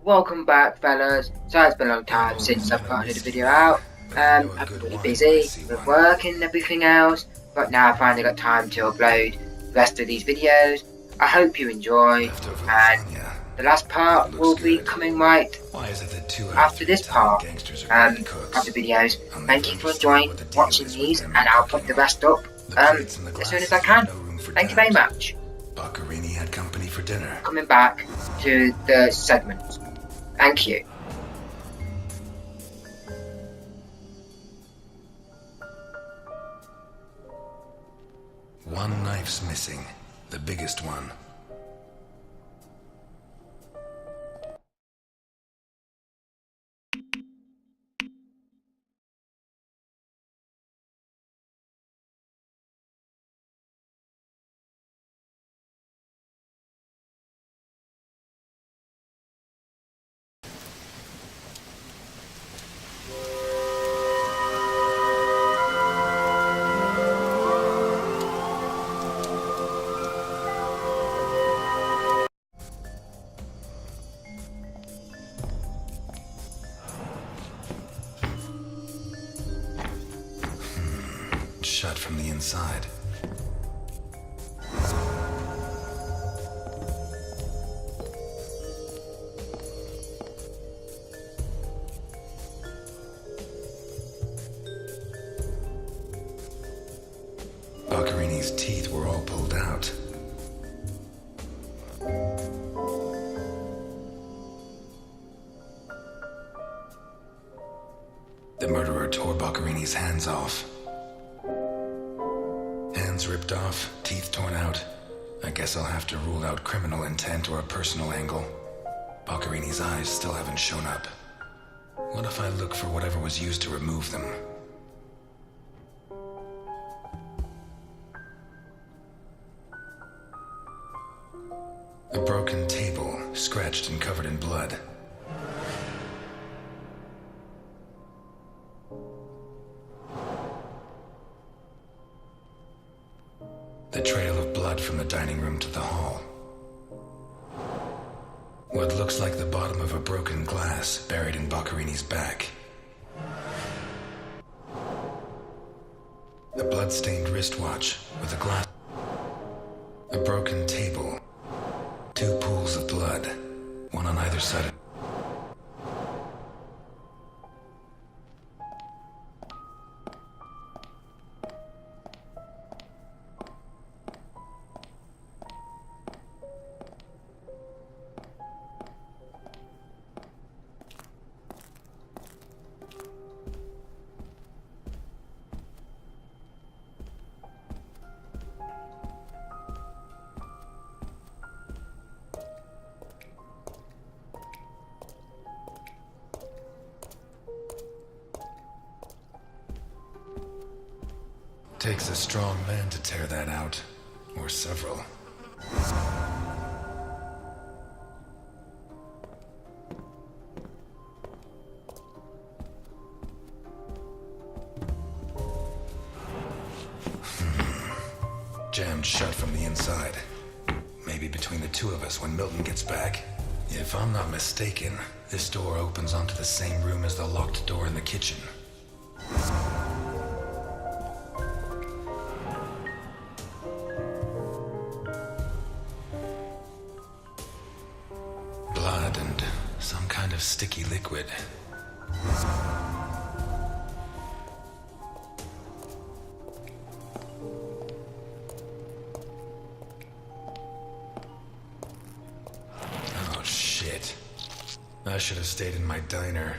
Welcome back, fellas. So it's been a long time since I've gotten a video out. I've been really busy with work and everything else, but now I finally got time to upload the rest of these videos. I hope you enjoy, and the last part will be coming right after this part of the videos. Thank you for enjoying watching these, and I'll put the rest up as soon as I can. Thank you very much. Boccherini had company for dinner. Coming back to the segments. Thank you. One knife's missing, the biggest one. Shut from the inside. Boccherini's teeth were all pulled out. The murderer tore Boccherini's hands off. Hands ripped off, teeth torn out. I guess I'll have to rule out criminal intent or a personal angle. Boccherini's eyes still haven't shown up. What if I look for whatever was used to remove them? A broken table, scratched and covered in blood. The trail of blood from the dining room to the hall. What looks like the bottom of a broken glass buried in Boccherini's back. A blood-stained wristwatch with a glass. A broken table. Two pools of blood, one on either side of. Takes a strong man to tear that out, or several. Jammed shut from the inside. Maybe between the two of us when Milton gets back. If I'm not mistaken, this door opens onto the same room as the locked door in the kitchen. Blood and some kind of sticky liquid. Oh shit. I should have stayed in my diner.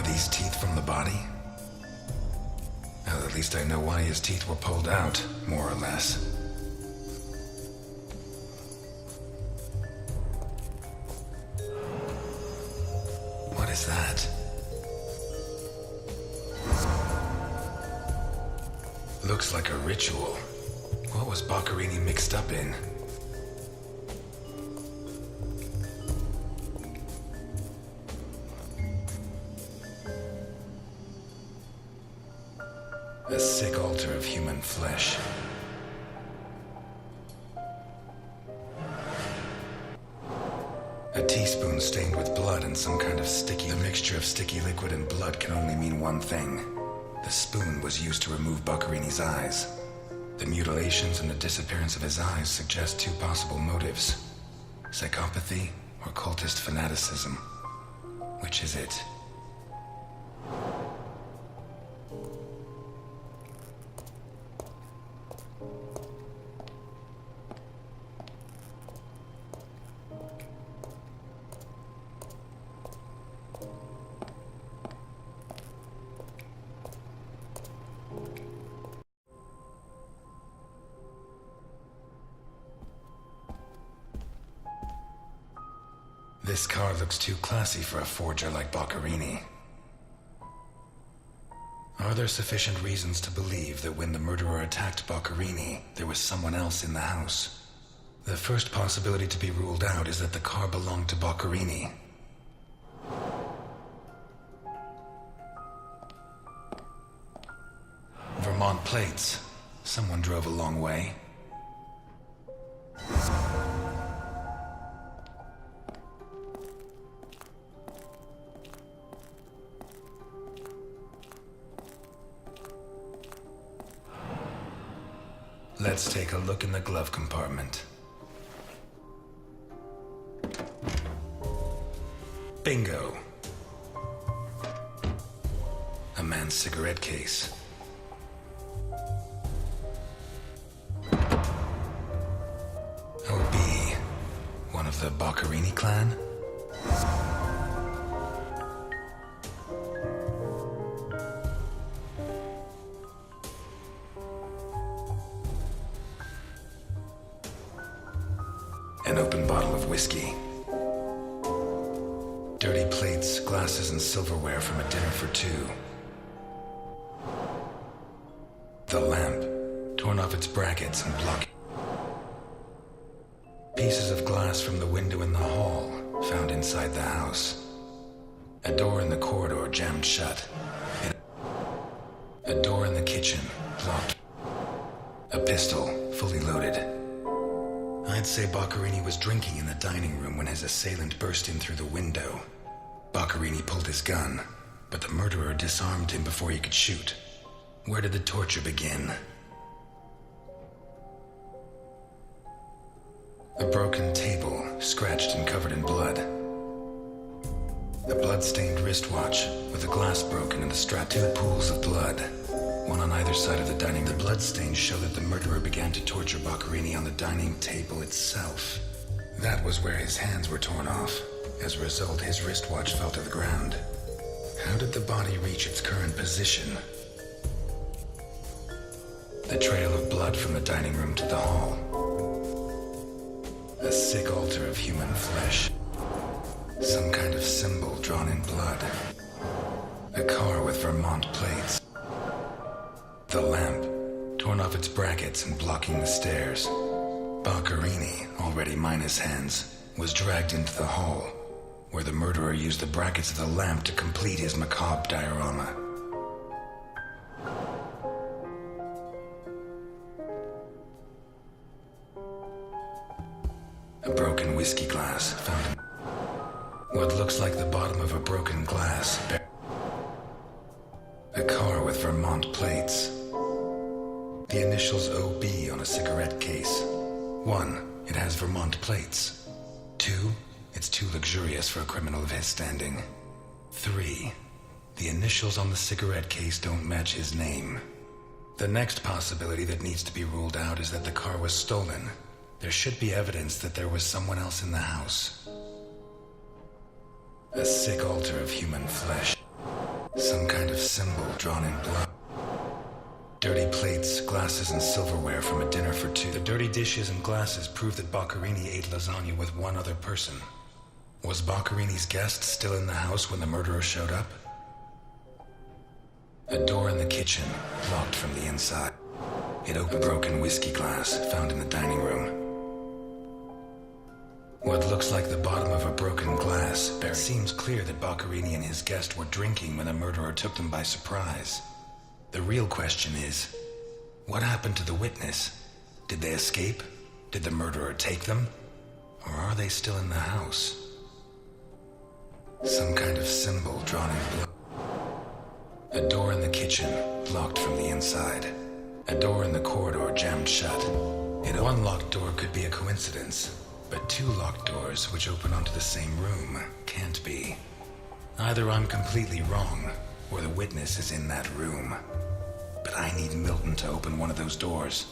These teeth from the body? Well, at least I know why his teeth were pulled out, more or less. looks like a ritual. What was Boccherini mixed up in? A sick altar of human flesh. A teaspoon stained with blood and some kind of sticky... The mixture of sticky liquid and blood can only mean one thing. The spoon was used to remove Boccherini's eyes. The mutilations and the disappearance of his eyes suggest two possible motives. Psychopathy or cultist fanaticism. Which is it? This car looks too classy for a forger like Boccherini. Are there sufficient reasons to believe that when the murderer attacked Boccherini, there was someone else in the house? The first possibility to be ruled out is that the car belonged to Boccherini. Vermont plates. Someone drove a long way. Let's take a look in the glove compartment. Bingo! A man's cigarette case. OB, one of the Boccherini clan? An open bottle of whiskey. Dirty plates, glasses, and silverware from a dinner for two. The lamp, torn off its brackets and blocked. Pieces of glass from the window in the hall, found inside the house. A door in the corridor jammed shut. A door in the kitchen, locked. A pistol, fully loaded. I'd say Boccherini was drinking in the dining room when his assailant burst in through the window. Boccherini pulled his gun, but the murderer disarmed him before he could shoot. Where did the torture begin? A broken table, scratched and covered in blood. A blood-stained wristwatch with a glass broken and the strap. Two pools of blood, one on either side of the dining room. The bloodstains show that the murderer began to torture Boccherini on the dining table itself. That was where his hands were torn off. As a result, his wristwatch fell to the ground. How did the body reach its current position? The trail of blood from the dining room to the hall. A sick altar of human flesh. Some kind of symbol drawn in blood. A car with Vermont plates. The lamp, torn off its brackets and blocking the stairs. Boccherini, already minus hands, was dragged into the hall, where the murderer used the brackets of the lamp to complete his macabre diorama. A broken whiskey glass found in what looks like the bottom of a broken glass. A car with Vermont plates. The initials OB on a cigarette case. 1, it has Vermont plates. 2, it's too luxurious for a criminal of his standing. 3, the initials on the cigarette case don't match his name. The next possibility that needs to be ruled out is that the car was stolen. There should be evidence that there was someone else in the house. A sick altar of human flesh. Some kind of symbol drawn in blood. Dirty plates, glasses, and silverware from a dinner for two. The dirty dishes and glasses prove that Boccherini ate lasagna with one other person. Was Boccherini's guest still in the house when the murderer showed up? A door in the kitchen, locked from the inside. It opened a broken whiskey glass found in the dining room. What looks like the bottom of a broken glass. It seems clear that Boccherini and his guest were drinking when the murderer took them by surprise. The real question is, what happened to the witness? Did they escape? Did the murderer take them? Or are they still in the house? Some kind of symbol drawn in blood. A door in the kitchen, locked from the inside. A door in the corridor jammed shut. One locked door could be a coincidence, but two locked doors which open onto the same room can't be. Either I'm completely wrong, or the witness is in that room. But I need Milton to open one of those doors.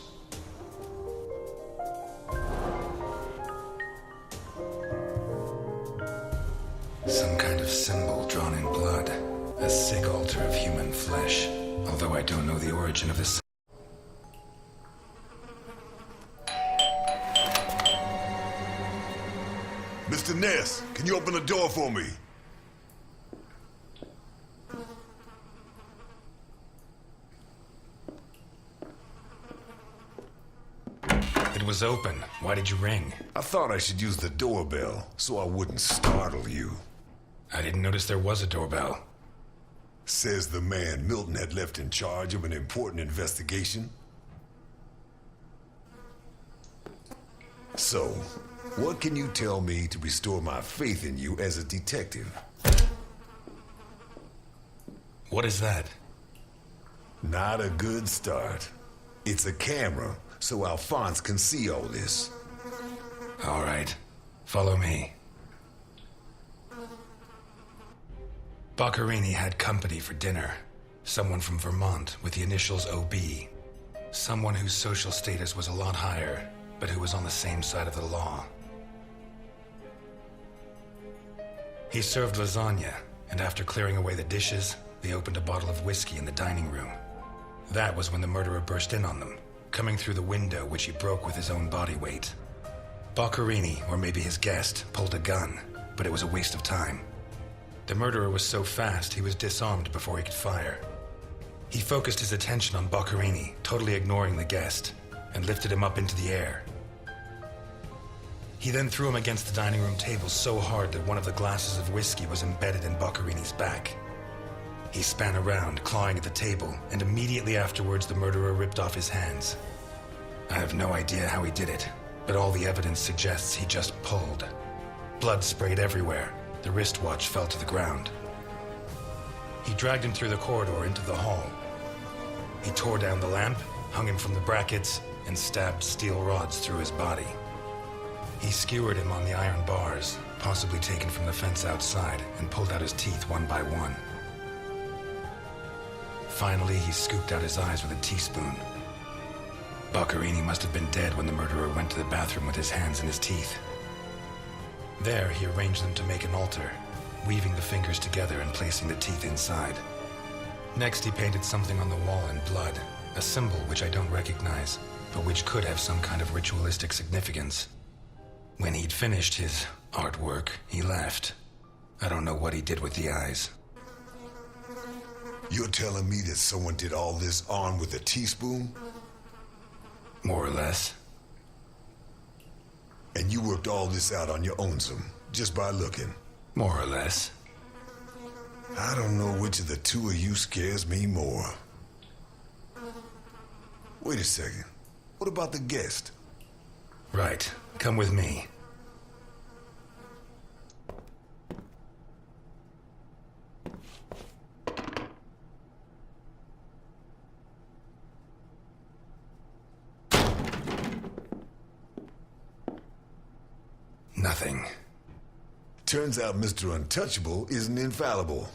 Some kind of symbol drawn in blood. A sick altar of human flesh. Although I don't know the origin of this. Mr. Ness, can you open the door for me? It was open. Why did you ring? I thought I should use the doorbell so I wouldn't startle you. I didn't notice there was a doorbell. Says the man Milton had left in charge of an important investigation. So, what can you tell me to restore my faith in you as a detective? What is that? Not a good start. It's a camera, so Alphonse can see all this. All right. Follow me. Boccherini had company for dinner. Someone from Vermont with the initials OB. Someone whose social status was a lot higher, but who was on the same side of the law. He served lasagna, and after clearing away the dishes, they opened a bottle of whiskey in the dining room. That was when the murderer burst in on them, coming through the window which he broke with his own body weight. Boccherini, or maybe his guest, pulled a gun, but it was a waste of time. The murderer was so fast he was disarmed before he could fire. He focused his attention on Boccherini, totally ignoring the guest, and lifted him up into the air. He then threw him against the dining room table so hard that one of the glasses of whiskey was embedded in Boccherini's back. He span around, clawing at the table, and immediately afterwards the murderer ripped off his hands. I have no idea how he did it, but all the evidence suggests he just pulled. Blood sprayed everywhere. The wristwatch fell to the ground. He dragged him through the corridor into the hall. He tore down the lamp, hung him from the brackets, and stabbed steel rods through his body. He skewered him on the iron bars, possibly taken from the fence outside, and pulled out his teeth one by one. Finally, he scooped out his eyes with a teaspoon. Boccherini must have been dead when the murderer went to the bathroom with his hands in his teeth. There, he arranged them to make an altar, weaving the fingers together and placing the teeth inside. Next, he painted something on the wall in blood, a symbol which I don't recognize, but which could have some kind of ritualistic significance. When he'd finished his artwork, he left. I don't know what he did with the eyes. You're telling me that someone did all this armed with a teaspoon? More or less. And you worked all this out on your own, just by looking? More or less. I don't know which of the two of you scares me more. Wait a second. What about the guest? Right. Come with me. Nothing. Turns out Mr. Untouchable isn't infallible.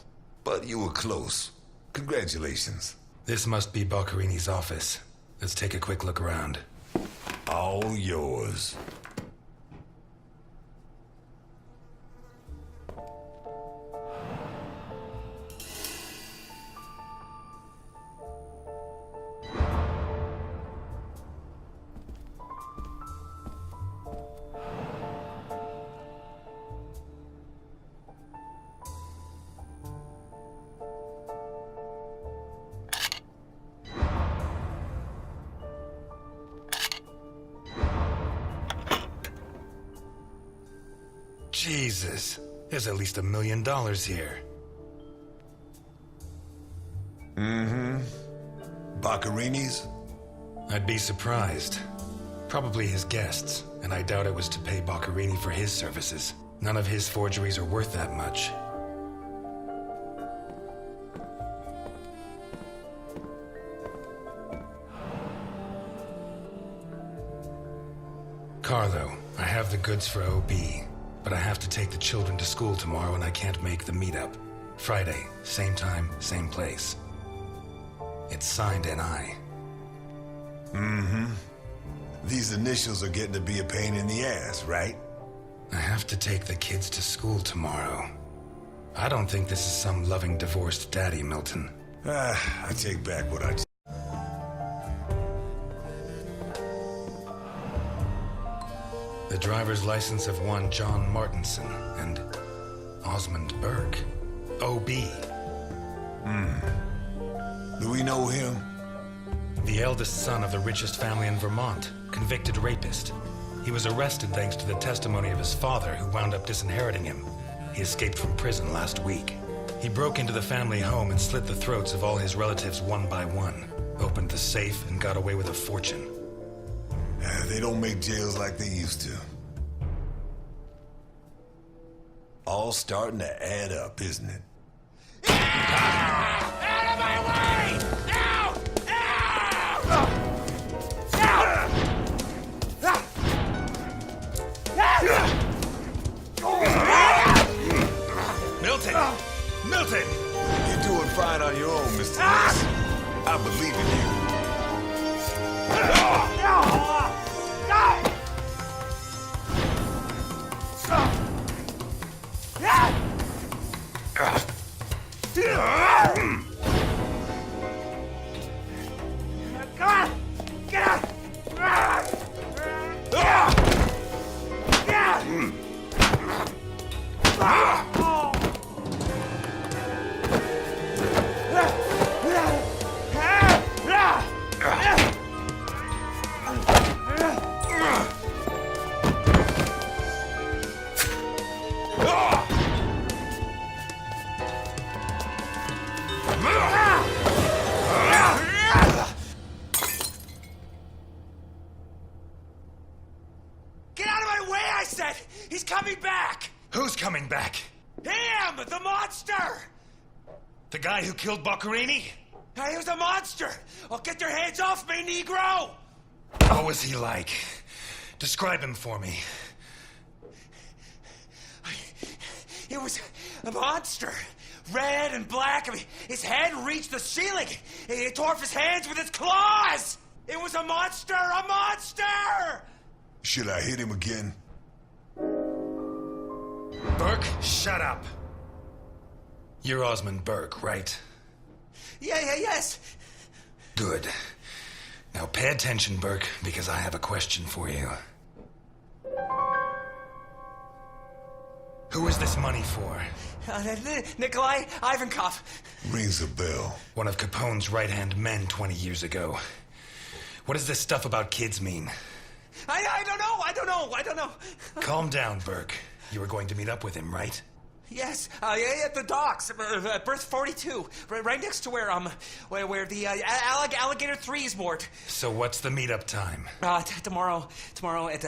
But you were close. Congratulations. This must be Boccherini's office. Let's take a quick look around. All yours. Jesus. There's at least $1 million here. Mm-hmm. Boccarini's? I'd be surprised. Probably his guests, and I doubt it was to pay Boccarini for his services. None of his forgeries are worth that much. Carlo, I have the goods for OB, but I have to take the children to school tomorrow and I can't make the meetup. Friday, same time, same place. It's signed NI. Mm-hmm. These initials are getting to be a pain in the ass, right? I have to take the kids to school tomorrow. I don't think this is some loving divorced daddy, Milton. I take back what I... The driver's license of one John Martinson and Osmond Burke. OB. Do we know him? The eldest son of the richest family in Vermont, convicted rapist. He was arrested thanks to the testimony of his father, who wound up disinheriting him. He escaped from prison last week. He broke into the family home and slit the throats of all his relatives one by one, opened the safe, and got away with a fortune. They don't make jails like they used to. All starting to add up, isn't it? Out of my way! Ow! Milton! Milton! You're doing fine on your own, Mr. Ness. I believe in you. Get out of my way, I said! He's coming back! Who's coming back? Him! The monster! The guy who killed Boccarini? He was a monster! Oh, get your hands off me, Negro! What was he like? Describe him for me. It was a monster. Red and black. I mean, his head reached the ceiling. He tore off his hands with his claws! It was a monster! A monster! Should I hit him again? Burke, shut up. You're Osmond Burke, right? Yes. Good. Now pay attention, Burke, because I have a question for you. Who is this money for? Nikolai Ivankov. Rings a bell. One of Capone's right-hand men 20 years ago. What does this stuff about kids mean? I don't know. Calm down, Burke. You were going to meet up with him, right? Yes, at the docks, berth 42, right next to where the Alligator 3 is moored. So what's the meetup time? Tomorrow at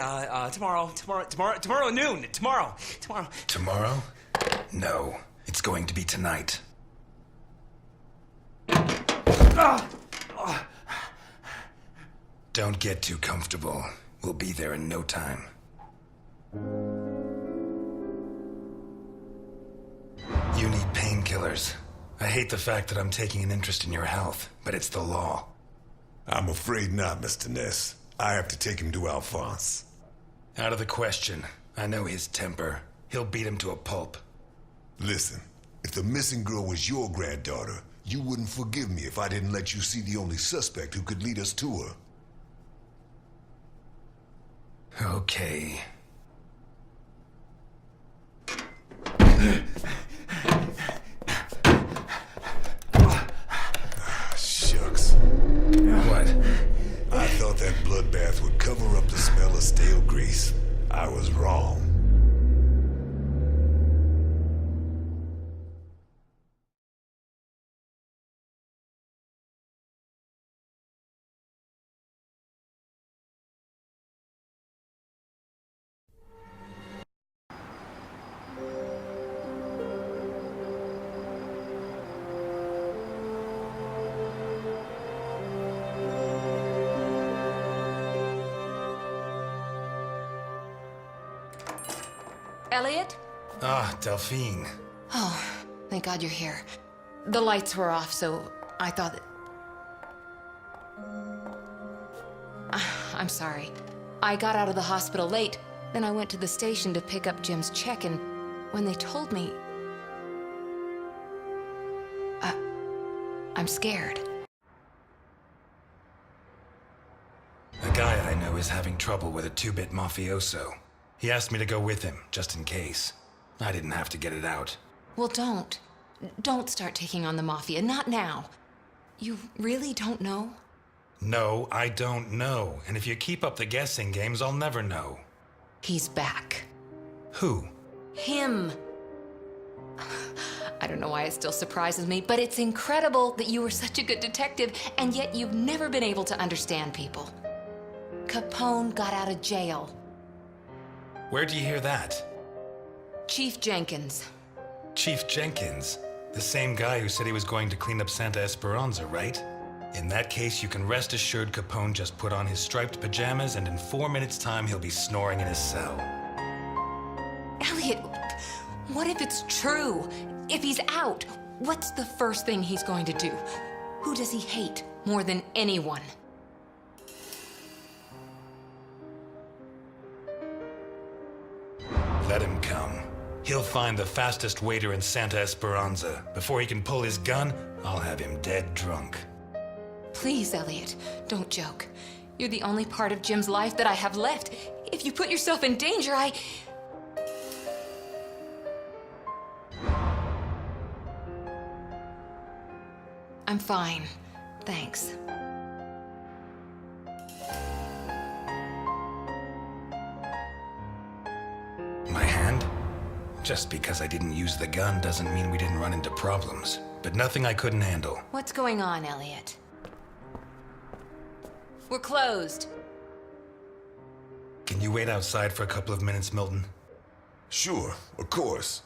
noon. Tomorrow. Tomorrow? No, it's going to be tonight. Don't get too comfortable. We'll be there in no time. You need painkillers. I hate the fact that I'm taking an interest in your health, but it's the law. I'm afraid not, Mr. Ness. I have to take him to Alphonse. Out of the question. I know his temper. He'll beat him to a pulp. Listen, if the missing girl was your granddaughter, you wouldn't forgive me if I didn't let you see the only suspect who could lead us to her. Okay. Shucks. What? I thought that bloodbath would cover up the smell of stale grease. I was wrong. Elliot? Ah, Delphine. Oh, thank God you're here. The lights were off, so I thought that... I'm sorry. I got out of the hospital late, then I went to the station to pick up Jim's check, and when they told me... I'm scared. A guy I know is having trouble with a two-bit mafioso. He asked me to go with him, just in case. I didn't have to get it out. Well, don't. Don't start taking on the Mafia. Not now. You really don't know? No, I don't know. And if you keep up the guessing games, I'll never know. He's back. Who? Him. I don't know why it still surprises me, but it's incredible that you were such a good detective, and yet you've never been able to understand people. Capone got out of jail. Where'd you hear that? Chief Jenkins. Chief Jenkins? The same guy who said he was going to clean up Santa Esperanza, right? In that case, you can rest assured Capone just put on his striped pajamas, and in 4 minutes' time, he'll be snoring in his cell. Elliot, what if it's true? If he's out, what's the first thing he's going to do? Who does he hate more than anyone? Let him come. He'll find the fastest waiter in Santa Esperanza. Before he can pull his gun, I'll have him dead drunk. Please, Elliot, don't joke. You're the only part of Jim's life that I have left. If you put yourself in danger, I'm fine. Thanks. My hand? Just because I didn't use the gun doesn't mean we didn't run into problems. But nothing I couldn't handle. What's going on, Elliot? We're closed. Can you wait outside for a couple of minutes, Milton? Sure, of course.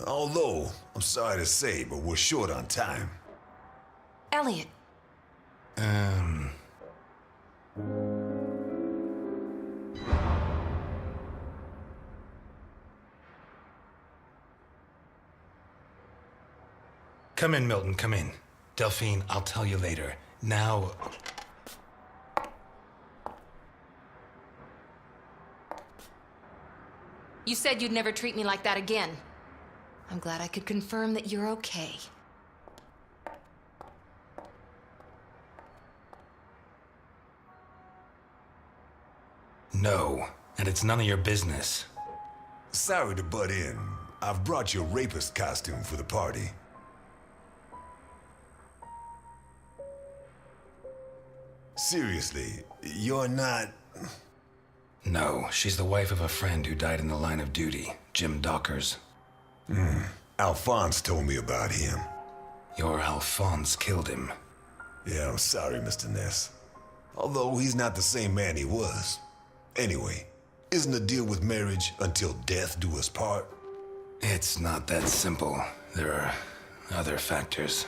Although, I'm sorry to say, but we're short on time. Elliot. Come in, Milton, come in. Delphine, I'll tell you later. Now... You said you'd never treat me like that again. I'm glad I could confirm that you're okay. No, and it's none of your business. Sorry to butt in. I've brought your rapist costume for the party. Seriously, you're not... No, she's the wife of a friend who died in the line of duty, Jim Dockers. Alphonse told me about him. Your Alphonse killed him. Yeah, I'm sorry, Mr. Ness. Although he's not the same man he was. Anyway, isn't the deal with marriage until death do us part? It's not that simple. There are other factors.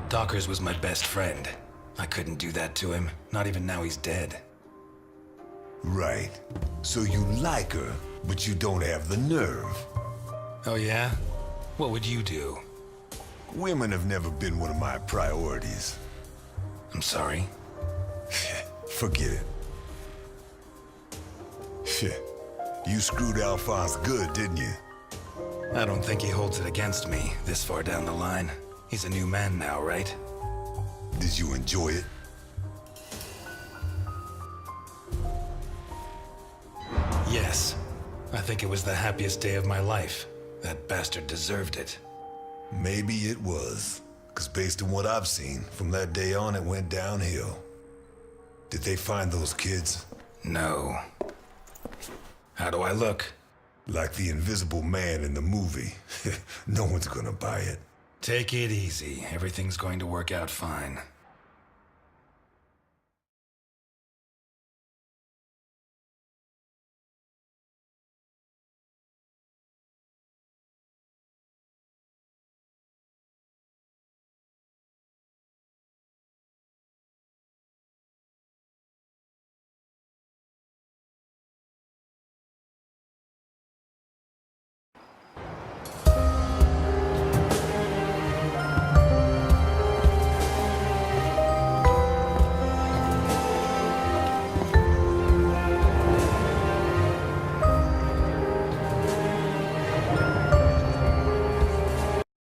Dockers was my best friend. I couldn't do that to him, not even now he's dead. Right. So you like her, but you don't have the nerve. Oh yeah? What would you do? Women have never been one of my priorities. I'm sorry. Forget it. Shit. You screwed Alphonse good, didn't you? I don't think he holds it against me this far down the line. He's a new man now, right? Did you enjoy it? Yes. I think it was the happiest day of my life. That bastard deserved it. Maybe it was. Because based on what I've seen, from that day on it went downhill. Did they find those kids? No. How do I look? Like the Invisible Man in the movie. No one's gonna buy it. Take it easy. Everything's going to work out fine.